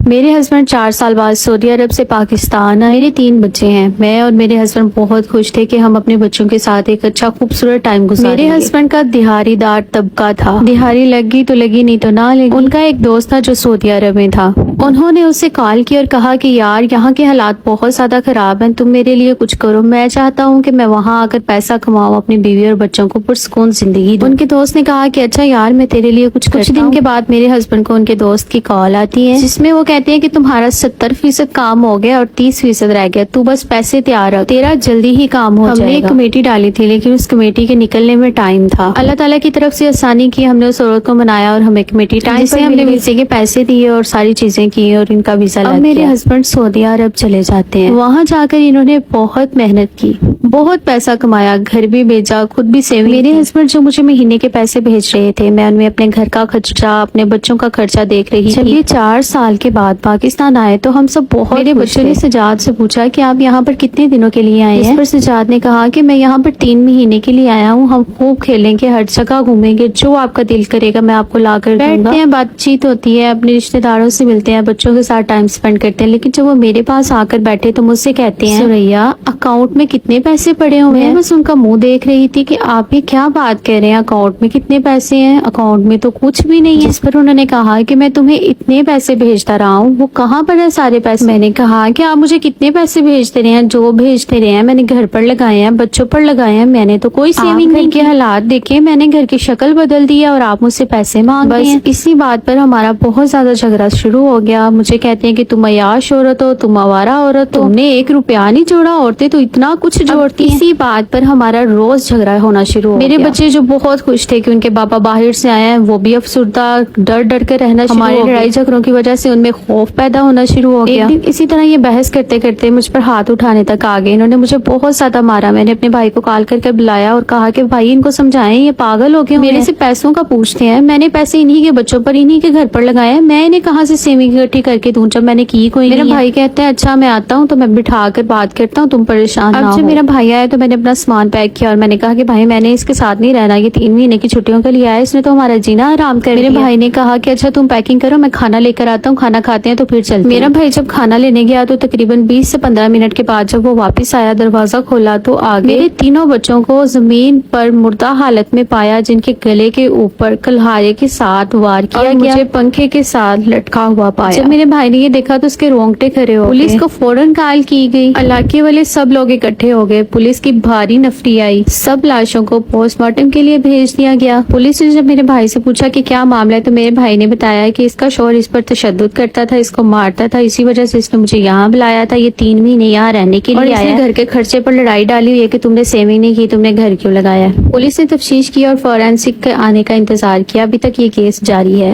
میرے ہسبینڈ 4 سال بعد سعودی عرب سے پاکستان آئے۔ میرے 3 بچے ہیں۔ میں اور میرے ہسبینڈ بہت خوش تھے کہ ہم اپنے بچوں کے ساتھ ایک اچھا خوبصورت ٹائم گزاریں گے۔ میرے ہسبینڈ کا دہاڑی دار طبقہ تھا، دہاڑی لگی تو لگی نہیں تو نہ لگی۔ ان کا ایک دوست تھا جو سعودی عرب میں تھا، انہوں نے اسے کال کی اور کہا کہ یار یہاں کے حالات بہت زیادہ خراب ہیں، تم میرے لیے کچھ کرو، میں چاہتا ہوں کہ میں وہاں آ کر پیسہ کماؤں، اپنی بیوی اور بچوں کو پرسکون زندگی دوں۔ ان کے دوست نے کہا کہ اچھا یار میں تیرے لیے کچھ کرتا ہوں۔ کچھ دن کے بعد میرے ہسبینڈ کو ان کے دوست کی کال آتی ہے جس میں وہ کہتے ہیں کہ تمہارا 70% کام ہو گیا اور 30% رہ گیا، تو بس پیسے تیار رکھ، تیرا جلدی ہی کام ہو جائے گا۔ ہم نے ایک کمیٹی ڈالی تھی لیکن اس کمیٹی کے نکلنے میں ٹائم تھا۔ اللہ تعالیٰ کی طرف سے آسانی کی، ہم نے اس عورت کو منایا اور ہمیں کمیٹی ٹائم سے ہم نے ویزے کے پیسے دیے اور ساری چیزیں کی اور ان کا ویزا لگ گیا۔ اب میرے ہسبینڈ سعودی عرب چلے جاتے ہیں، وہاں جا کر انہوں نے بہت محنت کی، بہت پیسہ کمایا، گھر بھی بیچا، خود بھی سیونگ۔ میرے ہسبینڈ جو مجھے مہینے کے پیسے بھیج رہے تھے، میں ان میں اپنے گھر کا خرچہ، اپنے بچوں کا خرچہ دیکھ رہی تھی۔ جب یہ 4 سال کے بعد پاکستان آئے تو ہم سب بہت میرے بچوں نے سجاد سے پوچھا کہ آپ یہاں پر کتنے دنوں کے لیے آئے ہیں؟ اس پر سجاد نے کہا کہ میں یہاں پر 3 مہینے کے لیے آیا ہوں، ہم خوب کھیلیں گے، ہر جگہ گھومیں گے، جو آپ کا دل کرے گا میں آپ کو لا کر دوں گا۔ بیٹھتے ہیں، بات چیت ہوتی ہے، اپنے رشتہ داروں سے ملتے ہیں، بچوں کے ساتھ ٹائم سپینڈ کرتے ہیں، لیکن جب وہ میرے پاس آ کر بیٹھے تو مجھ سے کہتے ہیں سوریا اکاؤنٹ میں کتنے پیسے پڑے ہوئے ہیں؟ میں بس ان کا منہ دیکھ رہی تھی کہ آپ یہ کیا بات کہہ رہے ہیں، اکاؤنٹ میں کتنے پیسے ہیں؟ اکاؤنٹ میں تو کچھ بھی نہیں ہے۔ جس پر انہوں نے کہا کہ میں تمہیں اتنے پیسے بھیجتا رہا ہوں، وہ کہاں پر ہے سارے پیسے؟ میں نے کہا کہ آپ مجھے کتنے پیسے بھیجتے رہے ہیں، جو بھیجتے رہے ہیں میں نے گھر پر لگائے ہیں، بچوں پر لگائے ہیں، میں نے تو کوئی سیونگ نہیں کی۔ حالات دیکھیں، میں نے گھر کی شکل بدل دی ہے اور آپ مجھ سے پیسے مانگ رہے ہیں۔ اسی بات پر ہمارا بہت زیادہ جھگڑا شروع ہو گیا۔ مجھے کہتے ہیں کہ تم عیاش عورت ہو، تم آوارہ عورت ہو، تم نے 1 روپیہ نہیں جوڑا، عورتیں تو اتنا کچھ جوڑتی ہیں۔ اسی بات پر ہمارا روز جھگڑا ہونا شروع ہو گیا۔ میرے بچے جو بہت خوش تھے کہ ان کے پاپا باہر سے آئے ہیں، وہ بھی افسردہ، ڈر ڈر کر رہنا شروع ہو گیا۔ ہماری لڑائی جھگڑوں کی وجہ سے ان میں خوف پیدا ہونا شروع ہو گیا۔ ایک دن اسی طرح یہ بحث کرتے کرتے مجھ پر ہاتھ اٹھانے تک آ گئے، انہوں نے مجھے بہت زیادہ مارا۔ میں نے اپنے بھائی کو کال کر کے بلایا اور کہا کہ بھائی ان کو سمجھائیں، یہ پاگل ہو گئے، میرے سے پیسوں کا پوچھتے ہیں، میں نے پیسے انہی کے بچوں پر، انہی کے گھر پر لگائے ہیں، میں انہیں کہاں سے سیونگ اکٹھی کر کے دوں جب میں نے کی کوئی نہیں ہے۔ میرا بھائی کہتا ہے اچھا میں آتا ہوں تو میں بٹھا کر بات کرتا ہوں، تم پریشان نہ ہو۔ اب جب میرا بھائی آیا تو میں نے اپنا سامان پیک کیا اور میں نے کہا کہ بھائی میں نے اس کے ساتھ نہیں رہنا، یہ 3 مہینے کی چھٹیوں کے لیے آیا، اس نے تو ہمارا جینا آرام کر دیا۔ میرے بھائی نے کہا کہ اچھا تم پیکنگ کرو، میں کھانا لے کر آتا ہوں، کھانا کھاتے ہیں تو پھر چلتے ہیں۔ میرا بھائی جب کھانا لینے گیا تو تقریباً 20 سے 15 منٹ کے بعد جب وہ واپس آیا، دروازہ کھولا تو آگے میرے تینوں بچوں کو زمین پر مردہ حالت میں پایا، جن کے گلے کے اوپر کلہاڑے کے ساتھ وار کیا گیا، مجھے پنکھے کے ساتھ لٹکا ہوا پایا۔ جب میرے بھائی نے یہ دیکھا تو اس کے رونگٹے کھڑے ہو گئے۔ پولیس کو فوراً کال کی گئی، علاقے والے سب لوگ اکٹھے ہو گئے، پولیس کی بھاری نفری آئی، سب لاشوں کو پوسٹ مارٹم کے لیے بھیج دیا گیا۔ پولیس نے جب میرے بھائی سے پوچھا کہ کیا معاملہ ہے تو میرے بھائی نے بتایا کہ اس کا شوہر اس پر تشدد کرتا تھا، اس کو مارتا تھا، اسی وجہ سے اس نے مجھے یہاں بلایا تھا، یہ 3 مہینے یہاں رہنے کے لیے آیا، گھر کے خرچے پر لڑائی ڈالی ہوئی ہے کہ تم نے سیونگ نہیں کی، تم نے گھر کیوں لگایا۔ پولیس نے تفتیش کی اور فورینسک کے آنے کا انتظار کیا، ابھی تک یہ کیس جاری ہے۔